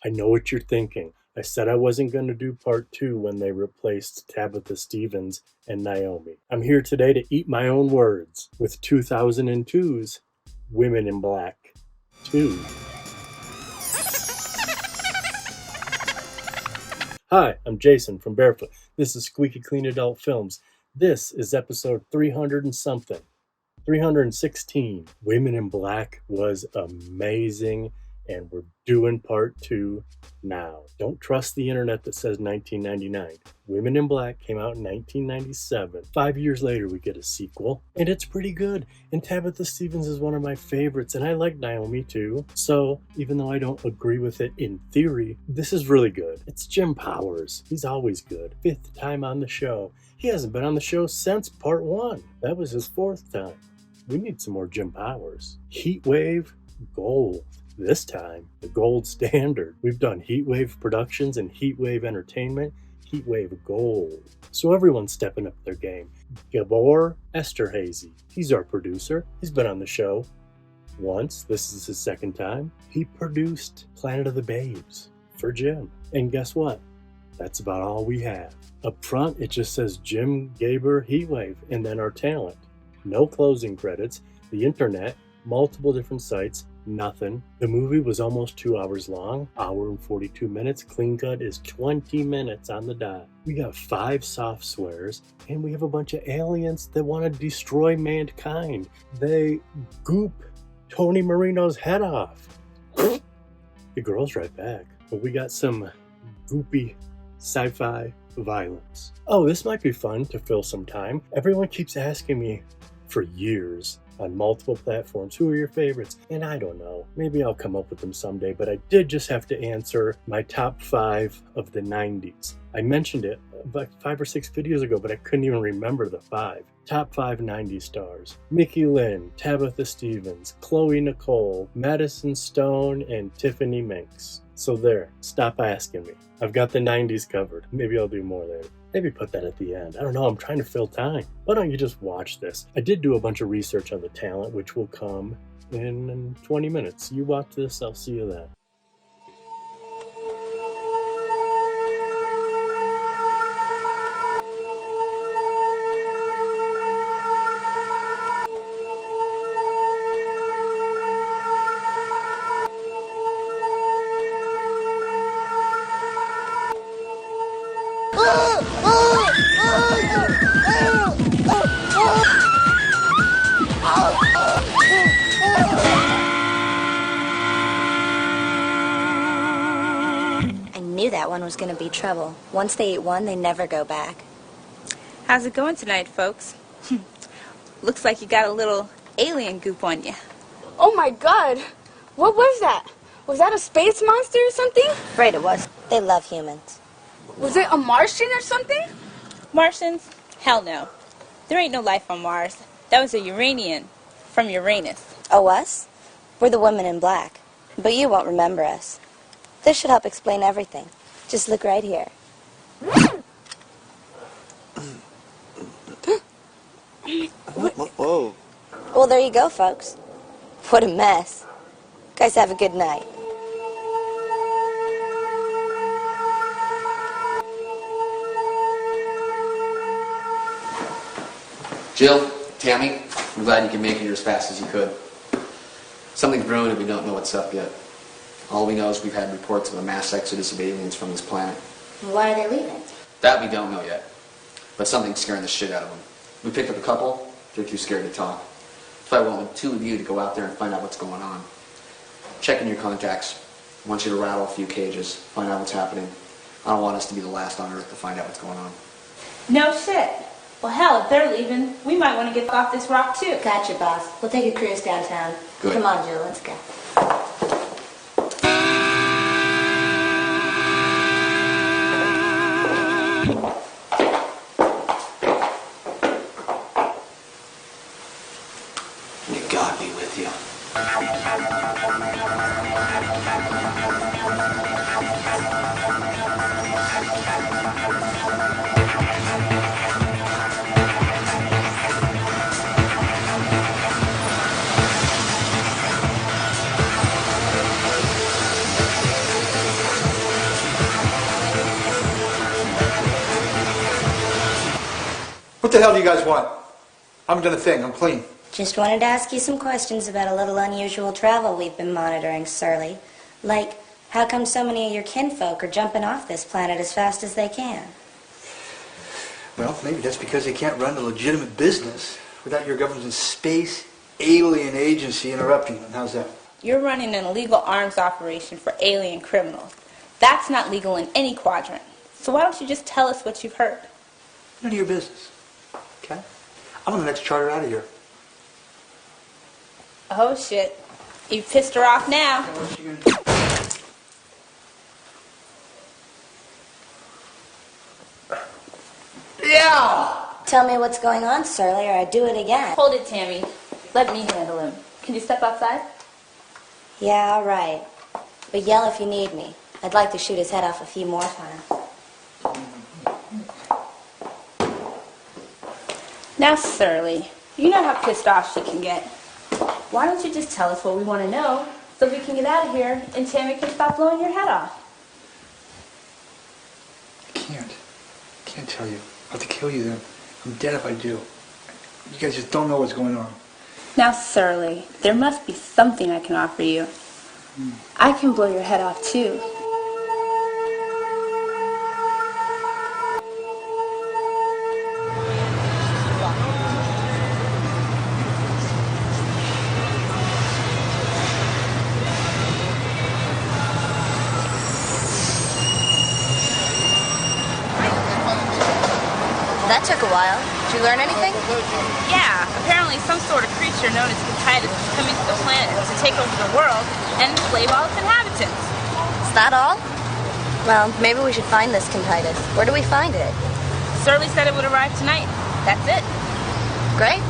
I know what you're thinking. I said I wasn't going to do part 2 when they replaced Tabitha Stevens and Naomi. I'm here today to eat my own words with 2002's Women in Black 2. Hi, I'm Jason from Barefoot. This is Squeaky Clean Adult Films. This is episode 300 and something. 316. Women in Black was amazing, and we're doing part 2 now. Don't trust the internet that says 1999. Women in Black came out in 1997. 5 years later, we get a sequel, and it's pretty good. And Tabitha Stevens is one of my favorites, and I like Naomi too. So, even though I don't agree with it in theory, this is really good. It's Jim Powers. He's always good. 5th time on the show. He hasn't been on the show since part 1. That was his 4th time. We need some more Jim Powers. Heatwave, gold. This time, the gold standard. We've done Heatwave Productions and Heatwave Entertainment. Heatwave Gold. So everyone's stepping up their game. Gabor, Esterhazy. He's our producer. He's been on the show once. This is his 2nd time. He produced Planet of the Babes for Jim. And guess what? That's about all we have. Up front, it just says Jim, Gabor, Heatwave, and then our talent. No closing credits, the internet, multiple different sites, nothing. The movie was almost 2 hours long, hour and 42 minutes. Clean cut is 20 minutes on the dot. We got 5 soft swears, and we have a bunch of aliens that want to destroy mankind. They goop Tony Marino's head off. The girl's right back, but we got some goopy sci-fi violence. Oh, this might be fun to fill some time. Everyone keeps asking me for years on multiple platforms, who are your favorites? And I don't know. Maybe I'll come up with them someday, but I did just have to answer my top 5 of the 90s. I mentioned it like 5 or 6 videos ago, but I couldn't even remember the 5. Top 5 90s stars. Mickey Lynn, Tabitha Stevens, Chloe Nicole, Madison Stone, and Tiffany Minks. So there, stop asking me. I've got the 90s covered. Maybe I'll do more later. Maybe put that at the end. I don't know, I'm trying to fill time. Why don't you just watch this? I did do a bunch of research on the talent, which will come in 20 minutes. You watch this, I'll see you then. That one was going to be trouble. Once they eat one, they never go back. How's it going tonight, folks? Looks like you got a little alien goop on you. Oh my god! What was that? Was that a space monster or something? Right, it was. They love humans. Was it a Martian or something? Martians? Hell no. There ain't no life on Mars. That was a Uranian from Uranus. Oh, us? We're the women in black. But you won't remember us. This should help explain everything. Just look right here. Whoa. Well, there you go, folks. What a mess. Guys, have a good night. Jill, Tammy, I'm glad you can make it here as fast as you could. Something's brewing and we don't know what's up yet. All we know is we've had reports of a mass exodus of aliens from this planet. Why are they leaving? That we don't know yet. But something's scaring the shit out of them. We picked up a couple, they're too scared to talk. So I want 2 of you to go out there and find out what's going on. Check in your contacts. I want you to rattle a few cages, find out what's happening. I don't want us to be the last on Earth to find out what's going on. No shit. Well, hell, if they're leaving, we might want to get off this rock, too. Gotcha, boss. We'll take a cruise downtown. Good. Come on, Jill, let's go. May God be with you. What the hell do you guys want? I haven't done a thing. I'm clean. Just wanted to ask you some questions about a little unusual travel we've been monitoring, Surly. Like, how come so many of your kinfolk are jumping off this planet as fast as they can? Well, maybe that's because they can't run a legitimate business without your government's space alien agency interrupting them. How's that? You're running an illegal arms operation for alien criminals. That's not legal in any quadrant. So why don't you just tell us what you've heard? None of your business. Okay? I'm on the next charter out of here. Oh, shit. You pissed her off now. What's she gonna do? Yeah! Tell me what's going on, Surly, or I do it again. Hold it, Tammy. Let me handle him. Can you step outside? Yeah, all right. But yell if you need me. I'd like to shoot his head off a few more times. Now, Surly, you know how pissed off she can get. Why don't you just tell us what we want to know so we can get out of here and Tammy can stop blowing your head off? I can't tell you. I'll have to kill you then. I'm dead if I do. You guys just don't know what's going on. Now, Surly, there must be something I can offer you. I can blow your head off, too. That took a while. Did you learn anything? Yeah, apparently some sort of creature known as Kuntitus is coming to the planet to take over the world and enslave all its inhabitants. Is that all? Well, maybe we should find this Kuntitus. Where do we find it? Surly said it would arrive tonight. That's it. Great.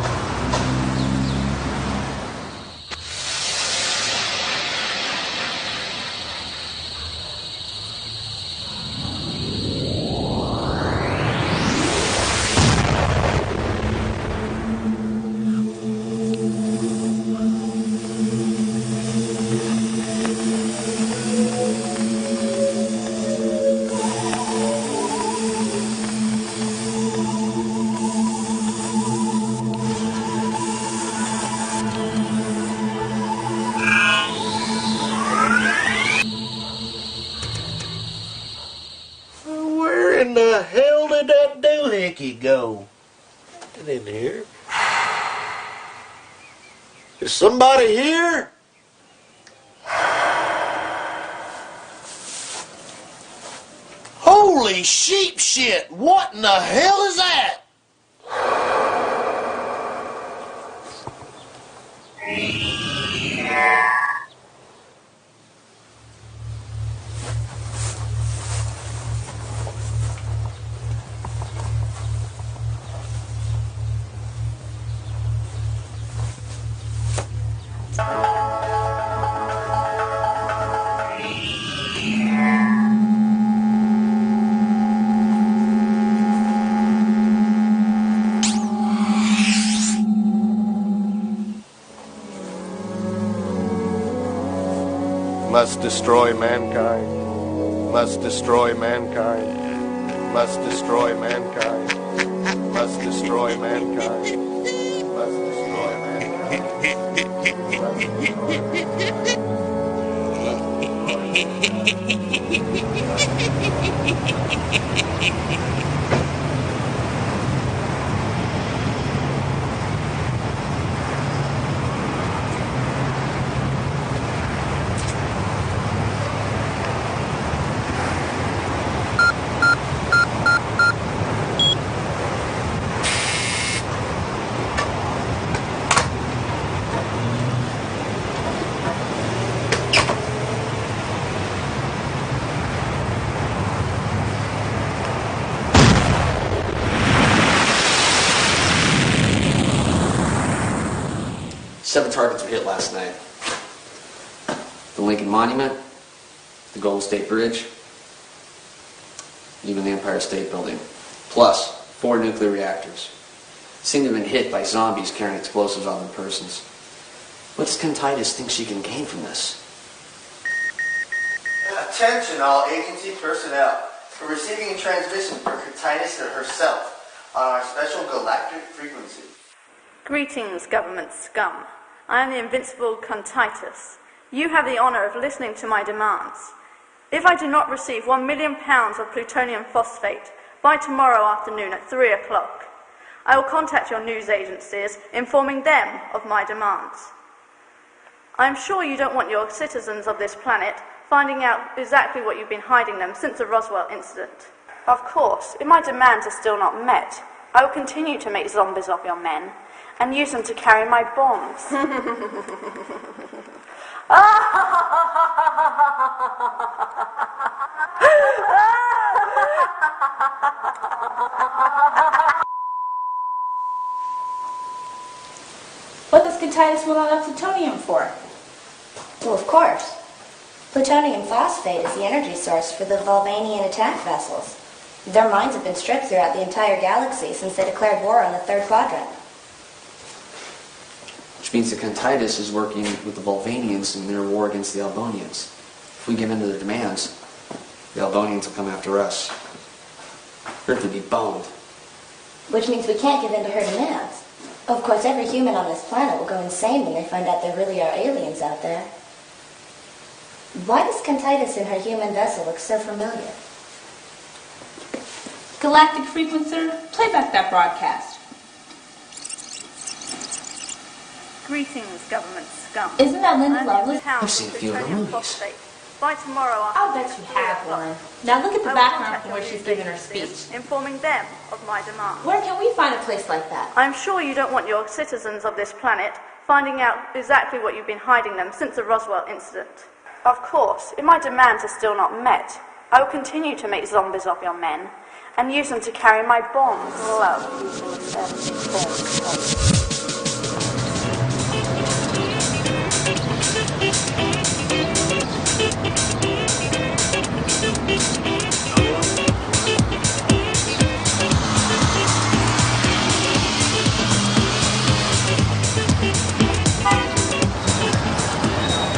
Go. Get in here. Is somebody here? Holy sheep shit! What in the hell is that? Must destroy mankind. Must destroy mankind. Must destroy mankind. Must destroy mankind. Must destroy Seven targets were hit last night. The Lincoln Monument, the Golden State Bridge, even the Empire State Building. Plus, 4 nuclear reactors. Seem to have been hit by zombies carrying explosives on their persons. What does Kuntitus think she can gain from this? Attention all agency personnel. We're receiving a transmission from Kuntitus herself. on our special galactic frequency. Greetings, government scum. I am the invincible Kuntitus. You have the honor of listening to my demands. If I do not receive 1 million pounds of plutonium phosphate by tomorrow afternoon at 3 o'clock, I will contact your news agencies, informing them of my demands. I am sure you don't want your citizens of this planet finding out exactly what you've been hiding them since the Roswell incident. Of course, if my demands are still not met, I will continue to make zombies of your men and use them to carry my bombs. What does Kuntitus want all that plutonium for? Well, of course. Plutonium phosphate is the energy source for the Volvanian attack vessels. Their minds have been stripped throughout the entire galaxy since they declared war on the third quadrant. Which means that Kuntitus is working with the Volvanians in their war against the Albonians. If we give in to their demands, the Albonians will come after us. Earth would be boned. Which means we can't give in to her demands. Of course, every human on this planet will go insane when they find out there really are aliens out there. Why does Kuntitus in her human vessel look so familiar? Galactic Frequencer, play back that broadcast. Greetings, government scum. Isn't that Linda Lovelace? I've seen a few of her movies. By tomorrow I'll bet you have one. Now look at the background from where she's giving her speech. Informing them of my demands. Where can we find a place like that? I'm sure you don't want your citizens of this planet finding out exactly what you've been hiding them since the Roswell incident. Of course, if my demands are still not met, I will continue to make zombies of your men and use them to carry my bombs. Love.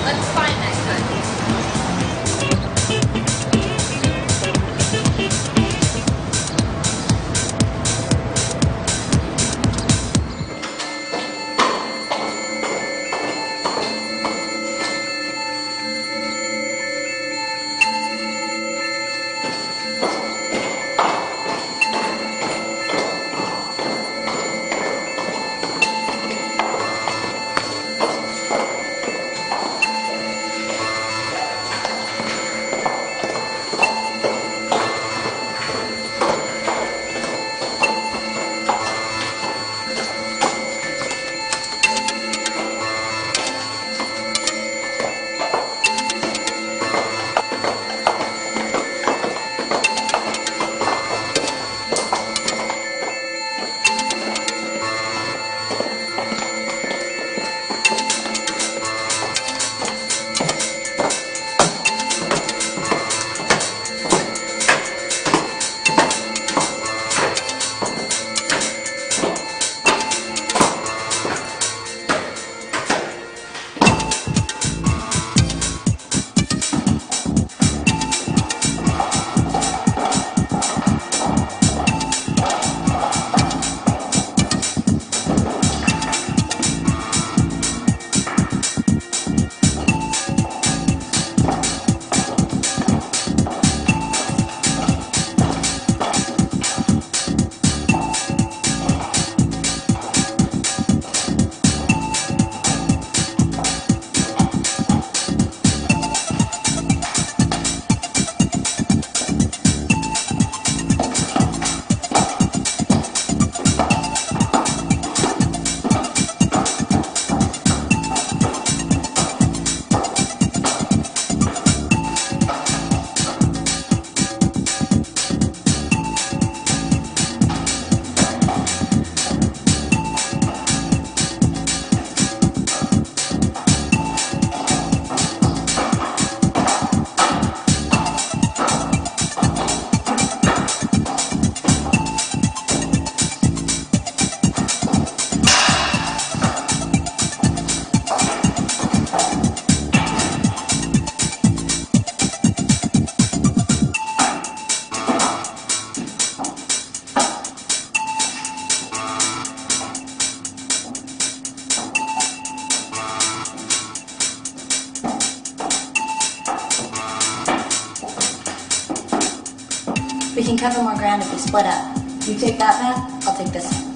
Let's find that gun. We can cover more ground if we split up. You take that path, I'll take this one.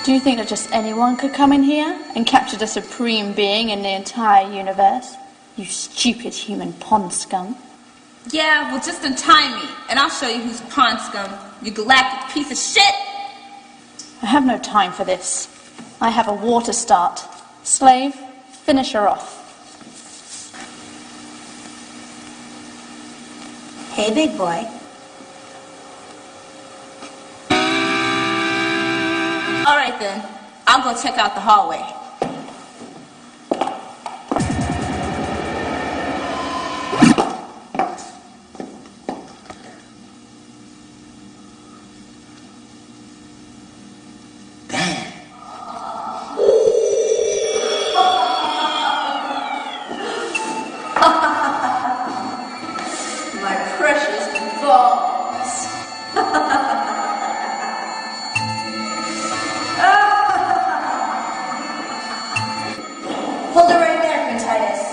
Do you think that just anyone could come in here and capture the supreme being in the entire universe? You stupid human pond scum. Yeah, well, just untie me, and I'll show you who's pond scum, you galactic piece of shit! I have no time for this. I have a war to start. Slave, finish her off. Hey, big boy. All right then, I'll go check out the hallway. My precious balls. Hold it right there, Kuntitus.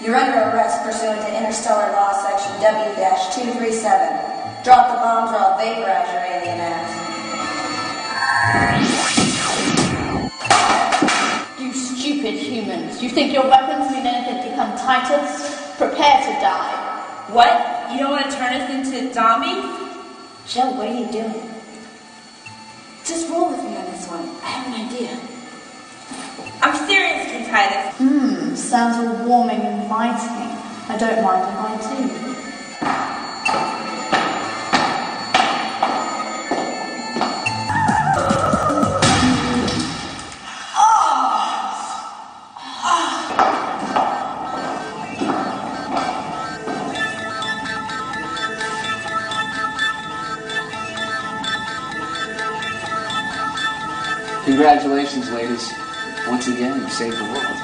You're under arrest pursuant to Interstellar Law Section W-237. Drop the bombs or I'll vaporize your alien ass. You stupid humans. You think your weapons mean anything to Kuntitus? Prepare to die. What? You don't want to turn us into zombies? Joe, what are you doing? Just roll with me on this one. I have an idea. I'm serious, Kuntitus. Sounds all warming and inviting. I don't mind if I do. Congratulations, ladies. Once again, you saved the world.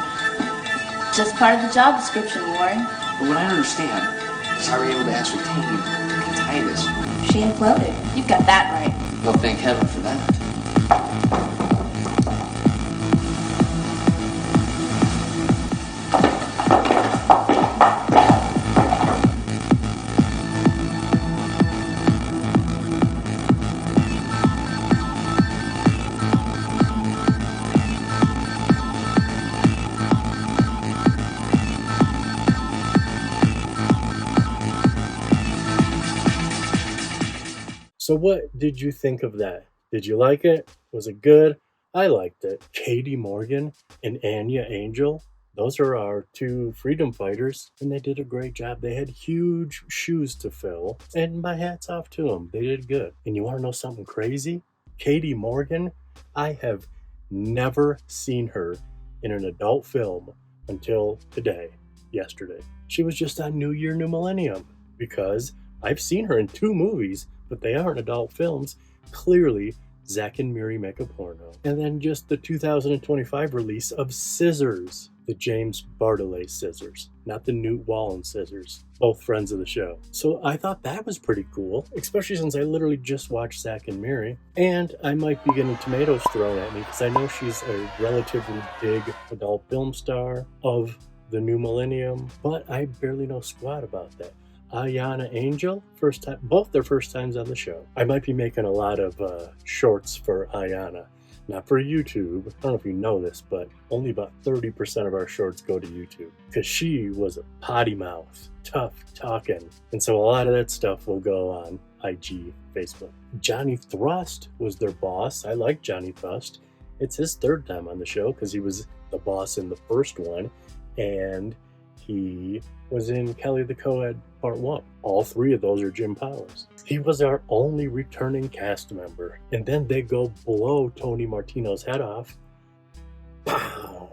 Just part of the job description, Warren. But what I don't understand is how we're able to ascertain Kuntitus. She imploded. You've got that right. Well, thank heaven for that. So what did you think of that? Did you like it? Was it good? I liked it. Katie Morgan and Anya Angel, those are our two freedom fighters, and they did a great job. They had huge shoes to fill, and my hat's off to them. They did good. And you want to know something crazy? Katie Morgan, I have never seen her in an adult film until yesterday. She was just on New Year, New Millennium, because I've seen her in 2 movies, but they aren't adult films. Clearly, Zack and Miri make a porno. And then just the 2025 release of Scissors, the James Bartolet Scissors, not the Newt Wallen Scissors, both friends of the show. So I thought that was pretty cool, especially since I literally just watched Zack and Miri. And I might be getting tomatoes thrown at me because I know she's a relatively big adult film star of the new millennium, but I barely know squat about that. Ayana Angel, first time, both their first times on the show. I might be making a lot of shorts for Ayana, not for YouTube. I don't know if you know this, but only about 30% of our shorts go to YouTube because she was a potty mouth, tough talking, and so a lot of that stuff will go on IG, Facebook. Johnny Thrust was their boss. I like Johnny Thrust. It's his 3rd time on the show because he was the boss in the first one, and he was in Kelly the Co-Ed Part 1. All 3 of those are Jim Powers. He was our only returning cast member. And then they go blow Tony Martino's head off. Pow!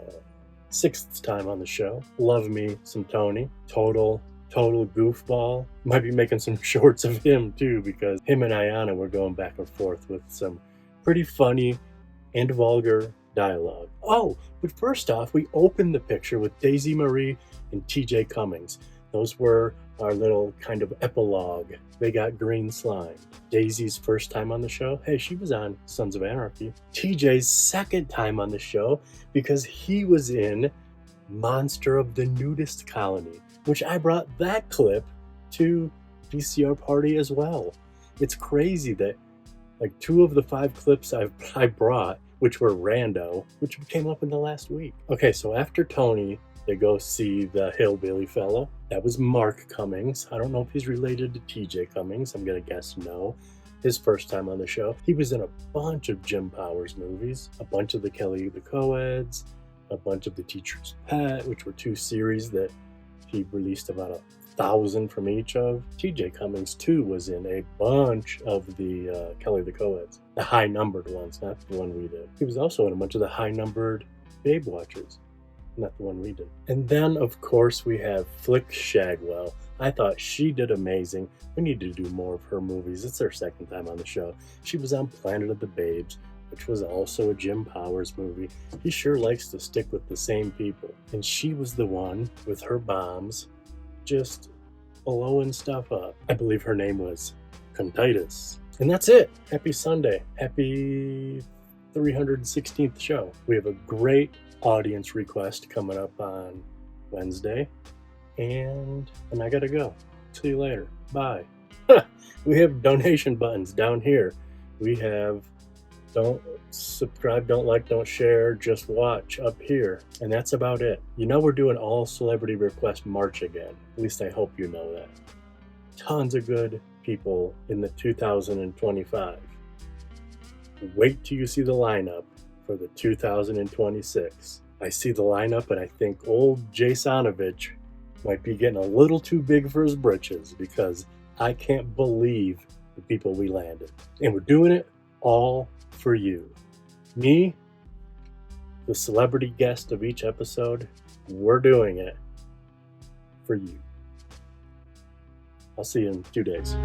6th time on the show. Love me some Tony. Total goofball. Might be making some shorts of him too, because him and Ayana were going back and forth with some pretty funny and vulgar dialogue. Oh, but first off, we opened the picture with Daisy Marie and TJ Cummings. Those were our little kind of epilogue. They got green slime. Daisy's first time on the show, hey, she was on Sons of Anarchy. TJ's 2nd time on the show because he was in Monster of the Nudist Colony, which I brought that clip to VCR party as well. It's crazy that like 2 of the 5 clips I brought, which were rando, which came up in the last week. Okay, so after Tony, they go see the hillbilly fella. That was Mark Cummings. I don't know if he's related to TJ Cummings. I'm gonna guess no. His first time on the show. He was in a bunch of Jim Powers movies, a bunch of the Kelly the Co-Eds, a bunch of The Teacher's Pet, which were 2 series that he released about 1,000 from each of. TJ Cummings, too, was in a bunch of the Kelly the Co-eds. The high-numbered ones, not the one we did. He was also in a bunch of the high-numbered Babe Watchers, not the one we did. And then, of course, we have Flick Shagwell. I thought she did amazing. We need to do more of her movies. It's her 2nd time on the show. She was on Planet of the Babes, which was also a Jim Powers movie. He sure likes to stick with the same people. And she was the one with her bombs just blowing stuff up. I believe her name was Kuntitus. And that's it. Happy Sunday. Happy 316th show. We have a great audience request coming up on Wednesday. And I gotta go. See you later. Bye. We have donation buttons down here. We have don't subscribe, don't like, don't share, just watch up here. And that's about it. You know we're doing all Celebrity Request March again. At least I hope you know that. Tons of good people in the 2025. Wait till you see the lineup for the 2026. I see the lineup and I think old Jasonovich might be getting a little too big for his britches, because I can't believe the people we landed. And we're doing it all for you. Me, the celebrity guest of each episode, we're doing it for you. I'll see you in 2 days.